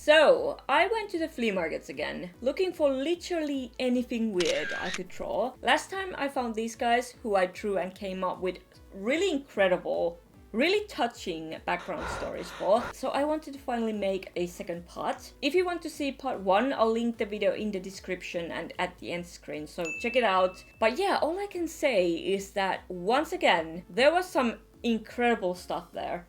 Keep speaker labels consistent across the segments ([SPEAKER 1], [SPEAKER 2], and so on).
[SPEAKER 1] So, I went to the flea markets again, looking for literally anything weird I could draw. Last time I found these guys who I drew and came up with really incredible, really touching background stories for, so I wanted to finally make a second part. If you want to see part 1, I'll link the video in the description and at the end screen, so check it out. But yeah, all I can say is that once again, there was some incredible stuff there.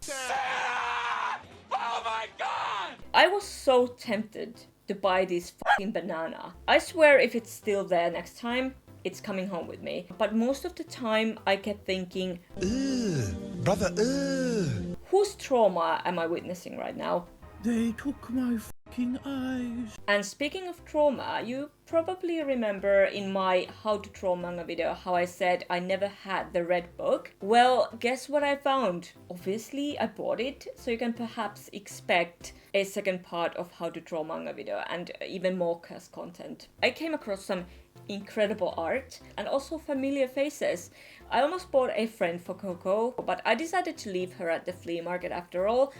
[SPEAKER 2] Oh my god!
[SPEAKER 1] I was so tempted to buy this fucking banana. I swear if it's still there next time, it's coming home with me. But most of the time I kept thinking,
[SPEAKER 2] Ugh, brother, ugh.
[SPEAKER 1] Whose trauma am I witnessing right now?
[SPEAKER 2] They took my fucking eyes.
[SPEAKER 1] And speaking of trauma, you probably remember in my how to draw manga video how I said I never had the red book. Well, guess what I found? Obviously I bought it, so you can perhaps expect a second part of how to draw manga video and even more cast content. I came across some incredible art and also familiar faces. I almost bought a friend for Coco, but I decided to leave her at the flea market after all.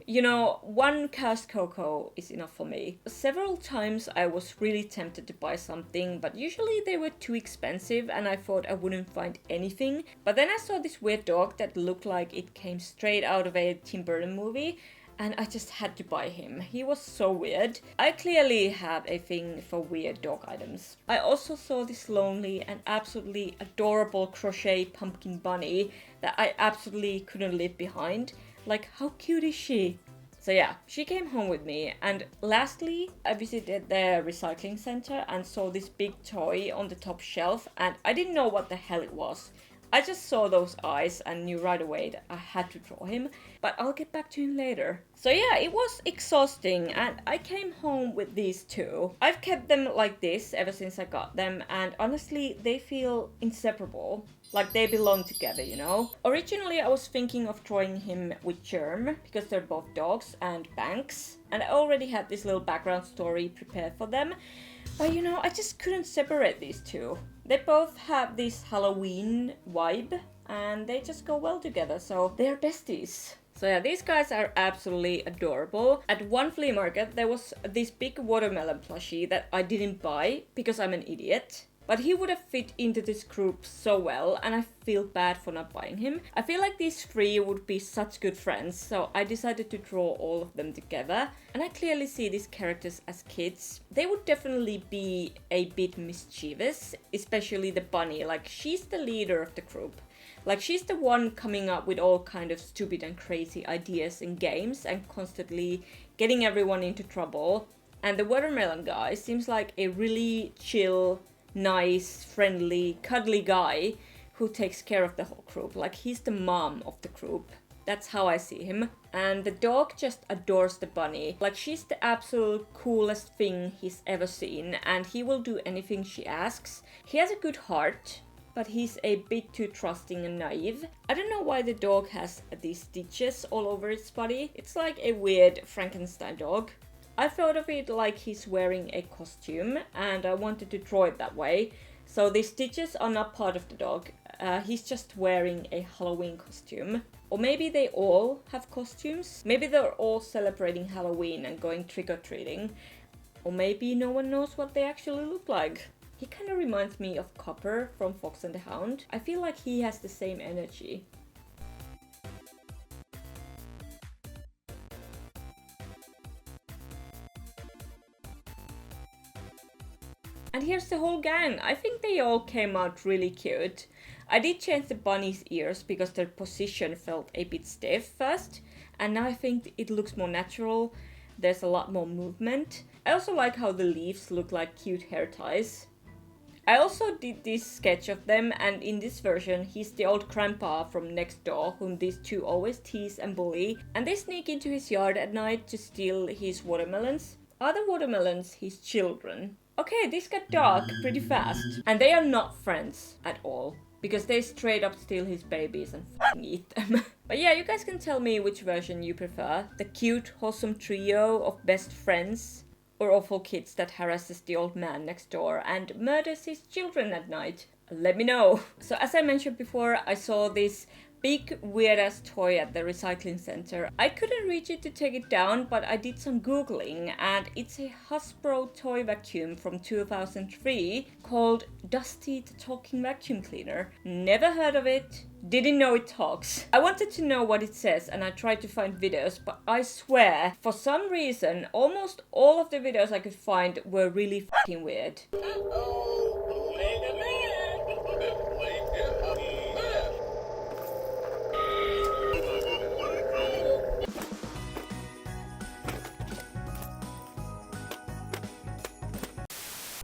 [SPEAKER 1] You know, one cast Coco is enough for me. Several times I was really tempted to buy something, but usually they were too expensive and I thought I wouldn't find anything. But then I saw this weird dog that looked like it came straight out of a Tim Burton movie, and I just had to buy him. He was so weird. I clearly have a thing for weird dog items. I also saw this lonely and absolutely adorable crochet pumpkin bunny that I absolutely couldn't leave behind. Like, how cute is she? So yeah, she came home with me. And lastly, I visited the recycling center and saw this big toy on the top shelf, and I didn't know what the hell it was. I just saw those eyes and knew right away that I had to draw him, but I'll get back to him later. So yeah, it was exhausting and I came home with these two. I've kept them like this ever since I got them, and honestly they feel inseparable. Like they belong together, you know? Originally I was thinking of drawing him with Germ, because they're both dogs, and Banks, and I already had this little background story prepared for them. But you know, I just couldn't separate these two. They both have this Halloween vibe and they just go well together, so they're besties. So yeah, these guys are absolutely adorable. At one flea market there was this big watermelon plushie that I didn't buy because I'm an idiot. But he would have fit into this group so well, and I feel bad for not buying him. I feel like these three would be such good friends, so I decided to draw all of them together. And I clearly see these characters as kids. They would definitely be a bit mischievous, especially the bunny. Like, she's the leader of the group. Like, she's the one coming up with all kind of stupid and crazy ideas and games and constantly getting everyone into trouble. And the watermelon guy seems like a really chill, nice, friendly, cuddly guy who takes care of the whole group. Like, he's the mom of the group. That's how I see him. And the dog just adores the bunny. Like, she's the absolute coolest thing he's ever seen, and he will do anything she asks. He has a good heart, but he's a bit too trusting and naive. I don't know why the dog has these stitches all over its body. It's like a weird Frankenstein dog. I thought of it like he's wearing a costume, and I wanted to draw it that way. So the stitches are not part of the dog. He's just wearing a Halloween costume. Or maybe they all have costumes. Maybe they're all celebrating Halloween and going trick-or-treating. Or maybe no one knows what they actually look like. He kind of reminds me of Copper from Fox and the Hound. I feel like he has the same energy. And here's the whole gang. I think they all came out really cute. I did change the bunny's ears because their position felt a bit stiff first, and now I think it looks more natural. There's a lot more movement. I also like how the leaves look like cute hair ties. I also did this sketch of them, and in this version he's the old grandpa from next door whom these two always tease and bully, and they sneak into his yard at night to steal his watermelons. Are the watermelons his children? Okay, this got dark pretty fast. And they are not friends at all, because they straight up steal his babies and f***ing eat them. But yeah, you guys can tell me which version you prefer. The cute, wholesome trio of best friends, or awful kids that harasses the old man next door and murders his children at night. Let me know. So as I mentioned before, I saw this big weird ass toy at the recycling center. I couldn't reach it to take it down, but I did some googling and it's a Hasbro toy vacuum from 2003 called Dusty the Talking Vacuum Cleaner. Never heard of it, didn't know it talks. I wanted to know what it says and I tried to find videos, but I swear, for some reason, almost all of the videos I could find were really fucking weird.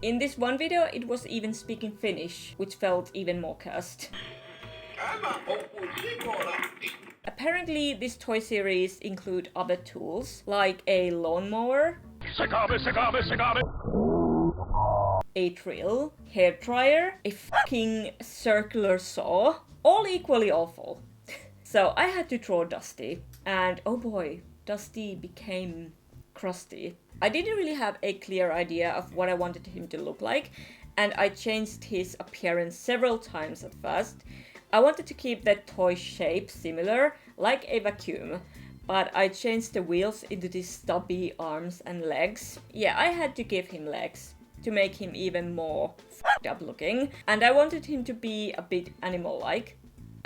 [SPEAKER 1] In this one video, it was even speaking Finnish, which felt even more cursed. Apparently, this toy series include other tools, like a lawnmower, a drill, hair dryer, a fucking circular saw, all equally awful. So I had to draw Dusty, and oh boy, Dusty became crusty. I didn't really have a clear idea of what I wanted him to look like, and I changed his appearance several times at first. I wanted to keep the toy shape similar, like a vacuum, but I changed the wheels into these stubby arms and legs. Yeah, I had to give him legs to make him even more f***ed up looking, and I wanted him to be a bit animal-like.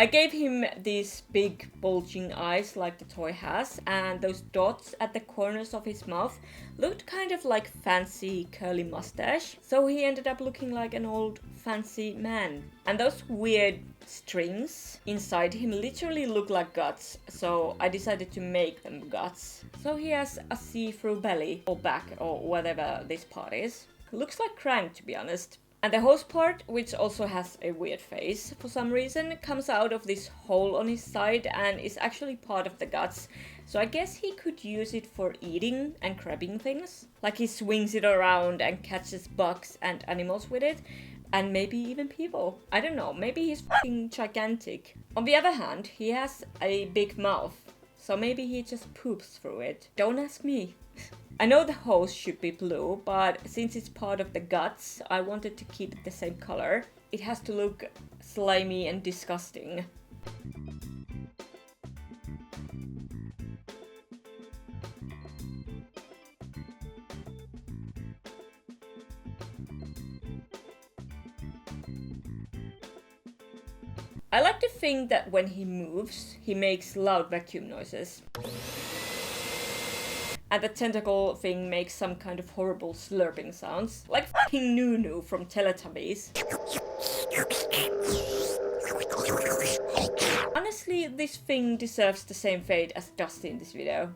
[SPEAKER 1] I gave him these big bulging eyes like the toy has, and those dots at the corners of his mouth looked kind of like fancy curly mustache, so he ended up looking like an old fancy man. And those weird strings inside him literally look like guts, so I decided to make them guts. So he has a see-through belly or back or whatever this part is. Looks like Crank, to be honest. And the hose part, which also has a weird face for some reason, comes out of this hole on his side and is actually part of the guts. So I guess he could use it for eating and grabbing things. Like he swings it around and catches bugs and animals with it. And maybe even people. I don't know, maybe he's fucking gigantic. On the other hand, he has a big mouth. So maybe he just poops through it. Don't ask me. I know the hose should be blue, but since it's part of the guts, I wanted to keep it the same color. It has to look slimy and disgusting. I like to think that when he moves, he makes loud vacuum noises. And the tentacle thing makes some kind of horrible slurping sounds. Like fucking Nunu from Teletubbies. Honestly, this thing deserves the same fate as Dusty in this video.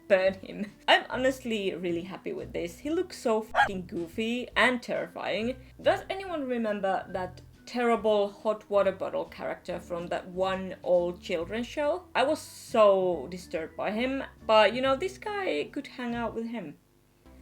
[SPEAKER 1] Burn him. I'm honestly really happy with this. He looks so fucking goofy and terrifying. Does anyone remember that terrible hot water bottle character from that one old children's show? I was so disturbed by him, but you know, this guy could hang out with him.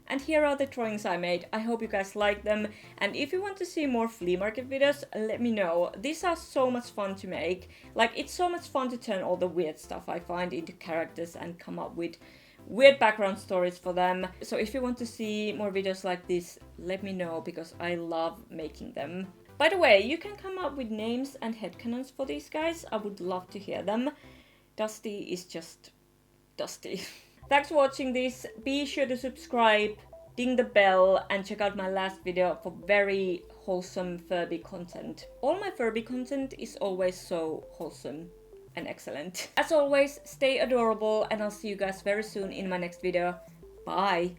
[SPEAKER 1] And here are the drawings I made. I hope you guys like them, and if you want to see more flea market videos, let me know. These are so much fun to make. Like, it's so much fun to turn all the weird stuff I find into characters and come up with weird background stories for them. So if you want to see more videos like this, let me know, because I love making them. By the way, you can come up with names and headcanons for these guys. I would love to hear them. Dusty is just Dusty. Thanks for watching this. Be sure to subscribe, ding the bell, and check out my last video for very wholesome Furby content. All my Furby content is always so wholesome and excellent. As always, stay adorable, and I'll see you guys very soon in my next video. Bye!